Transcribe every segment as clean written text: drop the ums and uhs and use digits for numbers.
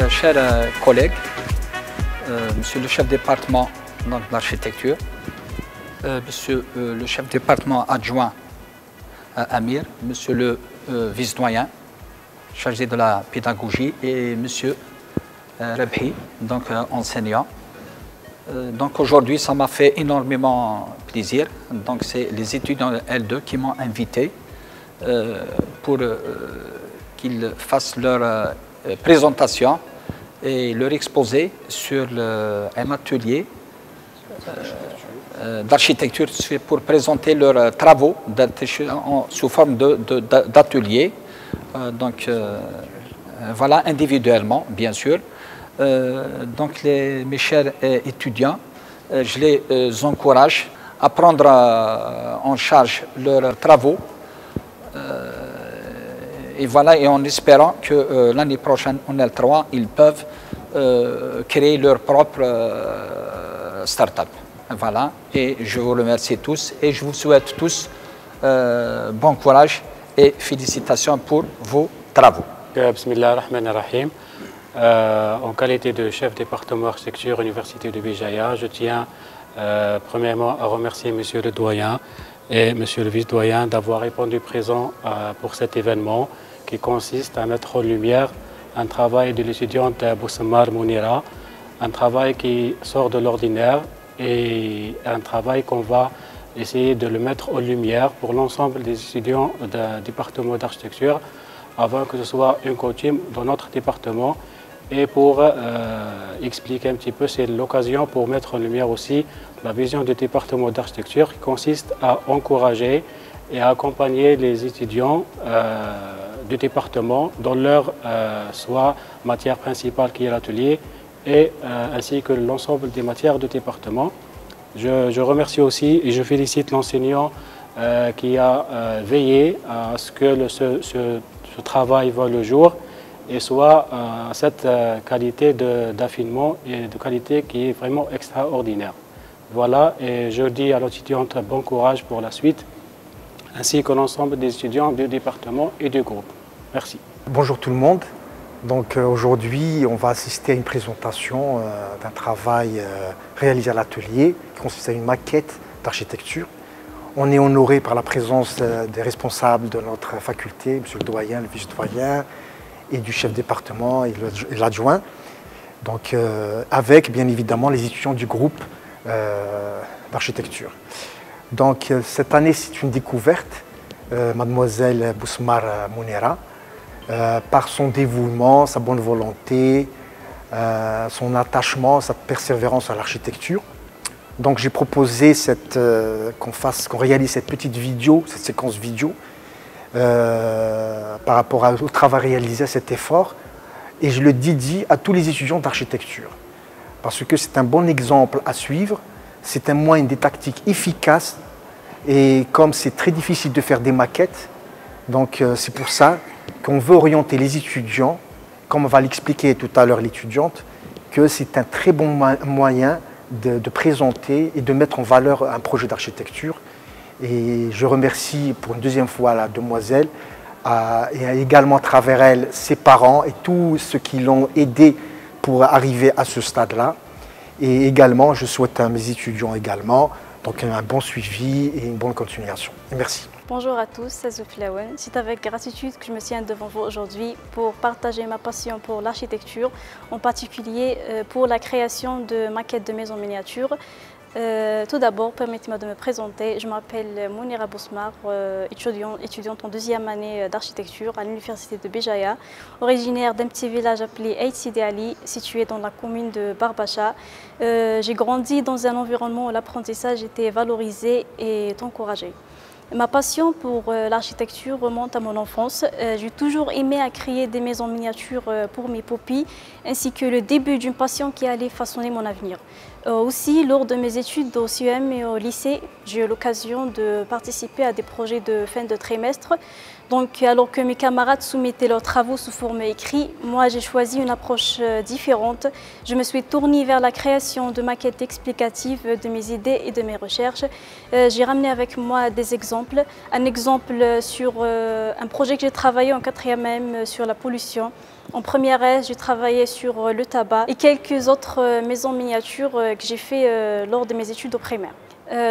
Chers collègues, monsieur le chef département d'architecture, monsieur le chef département adjoint Amir, monsieur le vice-doyen chargé de la pédagogie et monsieur Rebhi, enseignant. Aujourd'hui, ça m'a fait énormément plaisir. C'est les étudiants de L2 qui m'ont invité pour qu'ils fassent leur présentation et leur exposé sur un atelier d'architecture pour présenter leurs travaux sous forme d'atelier. Voilà, individuellement, bien sûr. Mes chers étudiants, je les encourage à prendre en charge leurs travaux. Et voilà, et en espérant que l'année prochaine, en L3, ils peuvent créer leur propre start-up. Voilà, et je vous remercie tous et je vous souhaite tous bon courage et félicitations pour vos travaux. Bismillah ar-Rahman ar-Rahim. En qualité de chef département architecture Université de Béjaïa, je tiens premièrement à remercier monsieur le doyen et monsieur le vice-doyen d'avoir répondu présent pour cet événement qui consiste à mettre en lumière un travail de l'étudiante Bousmar Mounira, un travail qui sort de l'ordinaire et un travail qu'on va essayer de le mettre en lumière pour l'ensemble des étudiants du département d'architecture avant que ce soit une coutume dans notre département. Et pour expliquer un petit peu, c'est l'occasion pour mettre en lumière aussi la vision du département d'architecture qui consiste à encourager et à accompagner les étudiants du département dans leur soit matière principale qui est l'atelier et ainsi que l'ensemble des matières du département. Je remercie aussi et je félicite l'enseignant qui a veillé à ce que ce travail voit le jour et soit cette qualité d'affinement et de qualité qui est vraiment extraordinaire. Voilà, et je dis à l'étudiante bon courage pour la suite, ainsi que l'ensemble des étudiants du département et du groupe. Merci. Bonjour tout le monde. Aujourd'hui, on va assister à une présentation d'un travail réalisé à l'atelier qui consiste à une maquette d'architecture. On est honoré par la présence des responsables de notre faculté, monsieur le doyen, le vice-doyen, et du chef département et l'adjoint, avec bien évidemment les étudiants du groupe d'architecture. Cette année, c'est une découverte, mademoiselle Bousmar Mounira, par son dévouement, sa bonne volonté, son attachement, sa persévérance à l'architecture. Donc j'ai proposé qu'on réalise cette petite vidéo, cette séquence vidéo, par rapport au travail réalisé, à cet effort, et je le dédie à tous les étudiants d'architecture parce que c'est un bon exemple à suivre, c'est un moyen didactique efficace et comme c'est très difficile de faire des maquettes, c'est pour ça qu'on veut orienter les étudiants, comme va l'expliquer tout à l'heure l'étudiante, que c'est un très bon moyen de présenter et de mettre en valeur un projet d'architecture. Et je remercie pour une deuxième fois la demoiselle et également à travers elle ses parents et tous ceux qui l'ont aidé pour arriver à ce stade-là. Et également, je souhaite à mes étudiants également un bon suivi et une bonne continuation. Et merci. Bonjour à tous, c'est Sophie Lawen. C'est avec gratitude que je me tiens devant vous aujourd'hui pour partager ma passion pour l'architecture, en particulier pour la création de maquettes de maisons miniatures. Tout d'abord, permettez-moi de me présenter. Je m'appelle Mounira Bousmar, étudiante en deuxième année d'architecture à l'université de Béjaïa, originaire d'un petit village appelé Aït Sidi Ali, situé dans la commune de Barbacha. J'ai grandi dans un environnement où l'apprentissage était valorisé et encouragé. Ma passion pour l'architecture remonte à mon enfance. J'ai toujours aimé à créer des maisons miniatures pour mes pupilles, ainsi que le début d'une passion qui allait façonner mon avenir. Aussi, lors de mes études au CEM et au lycée, j'ai eu l'occasion de participer à des projets de fin de trimestre. Donc, alors que mes camarades soumettaient leurs travaux sous forme écrite, moi j'ai choisi une approche différente. Je me suis tournée vers la création de maquettes explicatives de mes idées et de mes recherches. J'ai ramené avec moi des exemples. Un exemple sur un projet que j'ai travaillé en 4e sur la pollution. En première S, j'ai travaillé sur le tabac et quelques autres maisons miniatures que j'ai fait lors de mes études au primaire.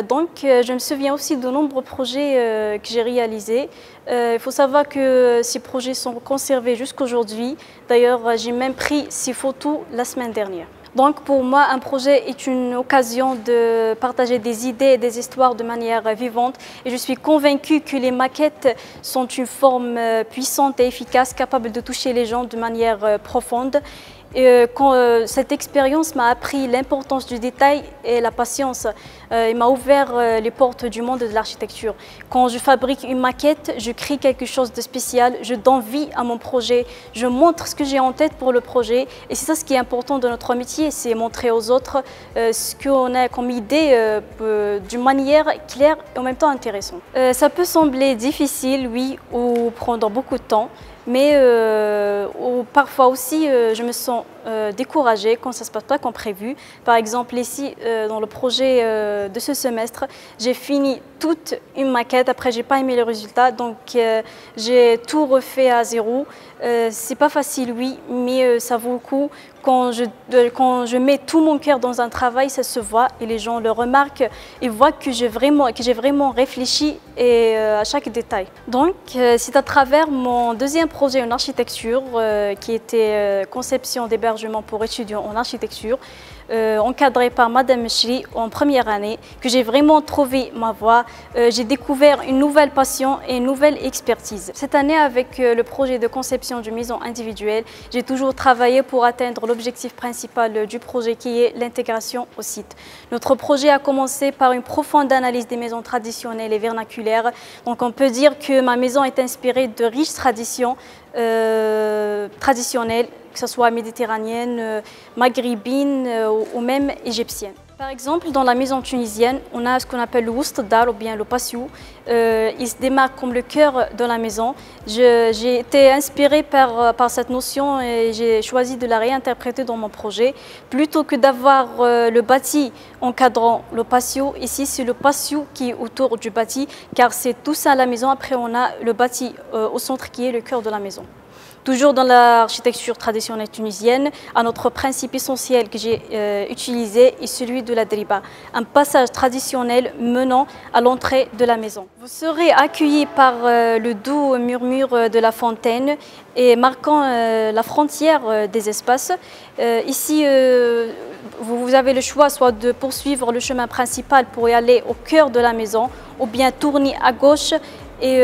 Donc, je me souviens aussi de nombreux projets que j'ai réalisés. Il faut savoir que ces projets sont conservés jusqu'aujourd'hui. D'ailleurs, j'ai même pris ces photos la semaine dernière. Donc, pour moi, un projet est une occasion de partager des idées et des histoires de manière vivante. Et je suis convaincue que les maquettes sont une forme puissante et efficace, capable de toucher les gens de manière profonde. Cette expérience m'a appris l'importance du détail et la patience. Il m'a ouvert les portes du monde de l'architecture. Quand je fabrique une maquette, je crée quelque chose de spécial, je donne vie à mon projet, je montre ce que j'ai en tête pour le projet. Et c'est ça ce qui est important de notre métier, c'est montrer aux autres ce qu'on a comme idée d'une manière claire et en même temps intéressante. Ça peut sembler difficile, oui, ou prendre beaucoup de temps. Mais parfois aussi, je me sens découragée quand ça ne se passe pas comme prévu. Par exemple, ici, dans le projet de ce semestre, j'ai fini toute une maquette. Après, je n'ai pas aimé le résultat, donc j'ai tout refait à zéro. C'est pas facile, oui, mais ça vaut le coup. Quand je mets tout mon cœur dans un travail, ça se voit et les gens le remarquent et voient que j'ai vraiment réfléchi à chaque détail. Donc, c'est à travers mon deuxième projet en architecture, qui était conception d'hébergement pour étudiants en architecture, encadré par Madame Mechri en première année, que j'ai vraiment trouvé ma voie. J'ai découvert une nouvelle passion et une nouvelle expertise. Cette année, avec le projet de conception d'une maison individuelle, j'ai toujours travaillé pour atteindre l'objectif principal du projet qui est l'intégration au site. Notre projet a commencé par une profonde analyse des maisons traditionnelles et vernaculaires. Donc on peut dire que ma maison est inspirée de riches traditions traditionnelles, que ce soit méditerranéenne, maghrébine ou même égyptienne. Par exemple, dans la maison tunisienne, on a ce qu'on appelle le wustdar ou bien le patio. Il se démarque comme le cœur de la maison. J'ai été inspirée par cette notion et j'ai choisi de la réinterpréter dans mon projet. Plutôt que d'avoir le bâti encadrant le patio, ici c'est le patio qui est autour du bâti, car c'est tout ça la maison. Après, on a le bâti au centre qui est le cœur de la maison. Toujours dans l'architecture traditionnelle tunisienne, un autre principe essentiel que j'ai utilisé est celui de la driba, un passage traditionnel menant à l'entrée de la maison. Vous serez accueillis par le doux murmure de la fontaine et marquant la frontière des espaces. Ici, vous avez le choix soit de poursuivre le chemin principal pour y aller au cœur de la maison ou bien tourner à gauche et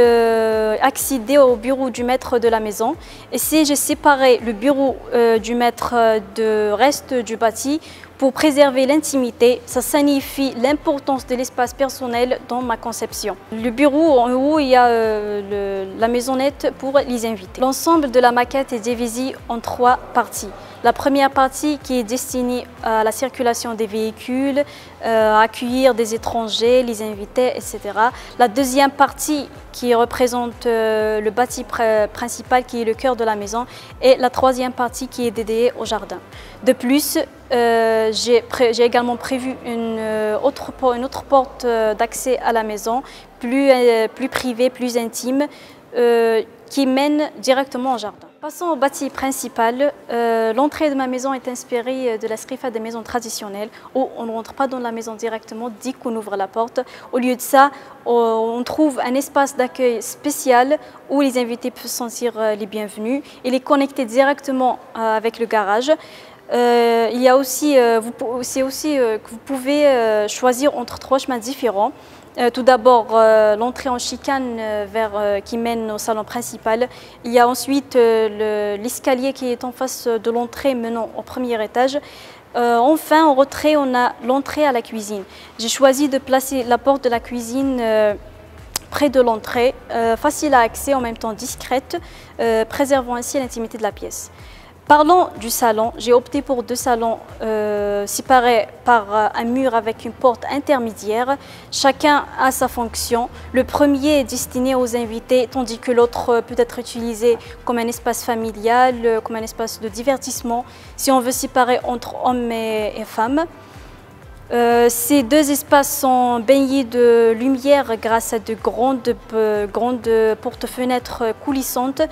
accéder au bureau du maître de la maison. Ici, j'ai séparé le bureau du maître du reste du bâti pour préserver l'intimité. Ça signifie l'importance de l'espace personnel dans ma conception. Le bureau, en haut, il y a la maisonnette pour les invités. L'ensemble de la maquette est divisé en 3 parties. La première partie qui est destinée à la circulation des véhicules, à accueillir des étrangers, les invités, etc. La deuxième partie qui représente le bâti principal qui est le cœur de la maison et la troisième partie qui est dédiée au jardin. De plus, j'ai également prévu une autre porte d'accès à la maison, plus privée, plus intime, qui mène directement au jardin. Passons au bâti principal. L'entrée de ma maison est inspirée de la srifa des maisons traditionnelles où on ne rentre pas dans la maison directement dès qu'on ouvre la porte. Au lieu de ça, on trouve un espace d'accueil spécial où les invités peuvent se sentir les bienvenus. Il est connecté directement avec le garage. Il y a aussi, que vous pouvez choisir entre 3 chemins différents. Tout d'abord, l'entrée en chicane qui mène au salon principal. Il y a ensuite l'escalier qui est en face de l'entrée menant au premier étage. Enfin, en retrait, on a l'entrée à la cuisine. J'ai choisi de placer la porte de la cuisine près de l'entrée, facile à accès, en même temps discrète, préservant ainsi l'intimité de la pièce. Parlons du salon, j'ai opté pour 2 salons séparés par un mur avec une porte intermédiaire. Chacun a sa fonction. Le premier est destiné aux invités, tandis que l'autre peut être utilisé comme un espace familial, comme un espace de divertissement, si on veut séparer entre hommes et femmes. Ces 2 espaces sont baignés de lumière grâce à de grandes portes-fenêtres coulissantes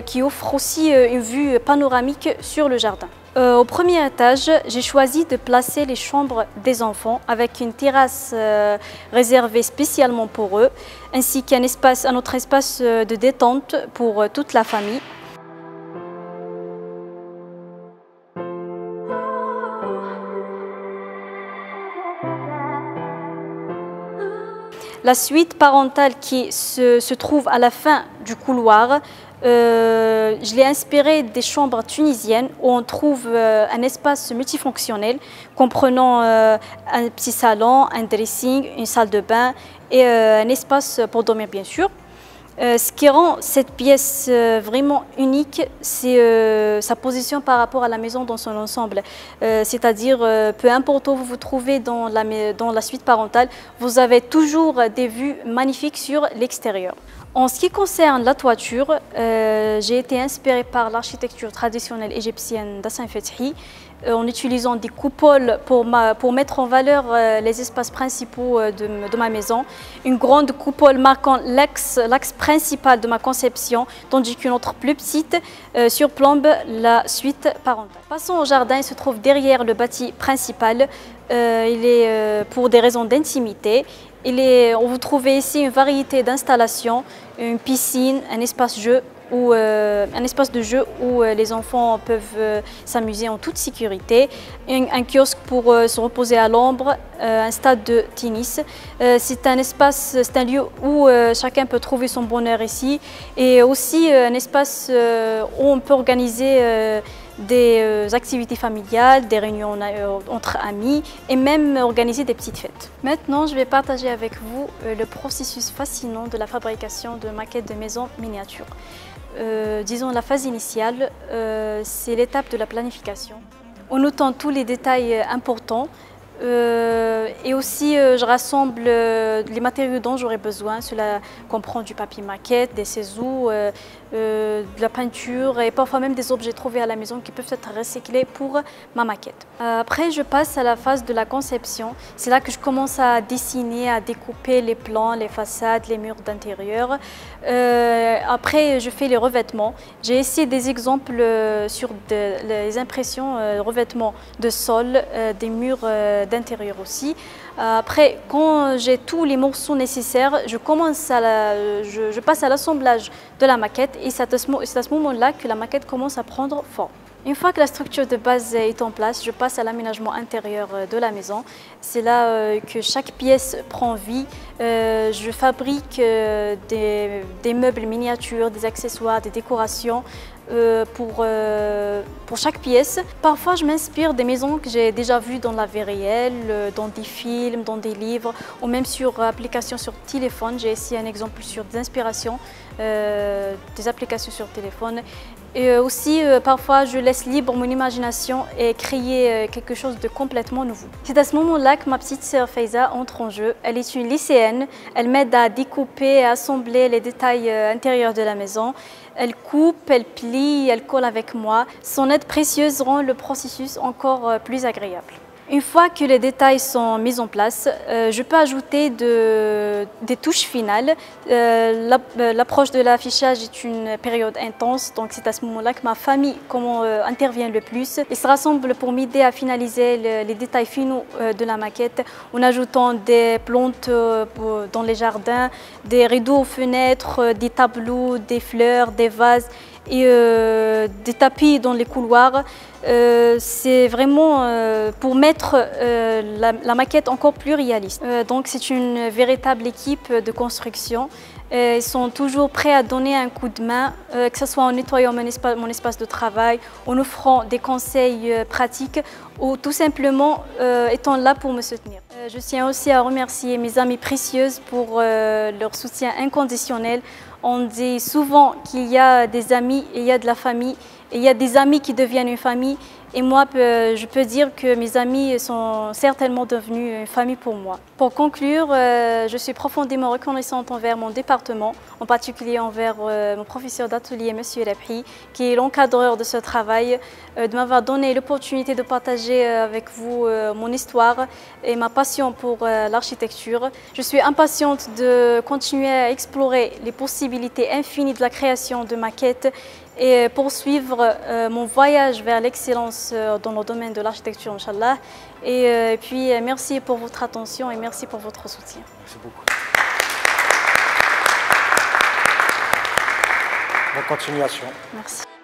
qui offrent aussi une vue panoramique sur le jardin. Au premier étage, j'ai choisi de placer les chambres des enfants avec une terrasse réservée spécialement pour eux, ainsi qu'un autre espace de détente pour toute la famille. La suite parentale qui se trouve à la fin du couloir, je l'ai inspirée des chambres tunisiennes où on trouve un espace multifonctionnel comprenant un petit salon, un dressing, une salle de bain et un espace pour dormir bien sûr. Ce qui rend cette pièce vraiment unique, c'est sa position par rapport à la maison dans son ensemble. C'est-à-dire, peu importe où vous vous trouvez dans la suite parentale, vous avez toujours des vues magnifiques sur l'extérieur. En ce qui concerne la toiture, j'ai été inspirée par l'architecture traditionnelle égyptienne d'Hassan Fethi, en utilisant des coupoles pour mettre en valeur les espaces principaux de ma maison. Une grande coupole marquant l'axe principal de ma conception, tandis qu'une autre plus petite surplombe la suite parentale. Passons au jardin, il se trouve derrière le bâti principal. Il est pour des raisons d'intimité. On vous trouvez ici une variété d'installations, une piscine, un espace de jeu où les enfants peuvent s'amuser en toute sécurité, un kiosque pour se reposer à l'ombre, un stade de tennis. C'est un lieu où chacun peut trouver son bonheur ici, et aussi un espace où on peut organiser des activités familiales, des réunions entre amis et même organiser des petites fêtes. Maintenant, je vais partager avec vous le processus fascinant de la fabrication de maquettes de maisons miniatures. Disons la phase initiale, c'est l'étape de la planification. En notant tous les détails importants et aussi je rassemble les matériaux dont j'aurai besoin. Cela comprend du papier maquette, des ciseaux, de la peinture et parfois même des objets trouvés à la maison qui peuvent être recyclés pour ma maquette. Après, je passe à la phase de la conception. C'est là que je commence à dessiner, à découper les plans, les façades, les murs d'intérieur. Après, je fais les revêtements. J'ai essayé des exemples sur les impressions revêtements de sol, des murs d'intérieur aussi. Après, quand j'ai tous les morceaux nécessaires, je passe à l'assemblage de la maquette et c'est à ce moment-là que la maquette commence à prendre forme. Une fois que la structure de base est en place, je passe à l'aménagement intérieur de la maison. C'est là que chaque pièce prend vie. Je fabrique des meubles miniatures, des accessoires, des décorations pour chaque pièce. Parfois, je m'inspire des maisons que j'ai déjà vues dans la vie réelle, dans des films, dans des livres ou même sur applications sur téléphone. J'ai ici un exemple sur des inspirations, des applications sur téléphone. Et aussi, parfois, je laisse libre mon imagination et créer quelque chose de complètement nouveau. C'est à ce moment-là que ma petite sœur Faiza entre en jeu. Elle est une lycéenne. Elle m'aide à découper et à assembler les détails intérieurs de la maison. Elle coupe, elle plie, elle colle avec moi. Son aide précieuse rend le processus encore plus agréable. Une fois que les détails sont mis en place, je peux ajouter des touches finales. L'approche de l'affichage est une période intense, donc c'est à ce moment-là que ma famille intervient le plus. Ils se rassemblent pour m'aider à finaliser les détails finaux de la maquette en ajoutant des plantes dans les jardins, des rideaux aux fenêtres, des tableaux, des fleurs, des vases et des tapis dans les couloirs. C'est vraiment pour mettre la maquette encore plus réaliste. Donc c'est une véritable équipe de construction. Ils sont toujours prêts à donner un coup de main, que ce soit en nettoyant mon espace de travail, en offrant des conseils pratiques ou tout simplement étant là pour me soutenir. Je tiens aussi à remercier mes amies précieuses pour leur soutien inconditionnel. On dit souvent qu'il y a des amis et il y a de la famille. Et il y a des amis qui deviennent une famille. Et moi, je peux dire que mes amis sont certainement devenus une famille pour moi. Pour conclure, je suis profondément reconnaissante envers mon département, en particulier envers mon professeur d'atelier, M. Rabhi, qui est l'encadreur de ce travail, de m'avoir donné l'opportunité de partager avec vous mon histoire et ma passion pour l'architecture. Je suis impatiente de continuer à explorer les possibilités infinies de la création de maquettes et poursuivre mon voyage vers l'excellence dans le domaine de l'architecture, Inch'Allah. Et puis, merci pour votre attention et merci pour votre soutien. Merci beaucoup. Bonne continuation. Merci.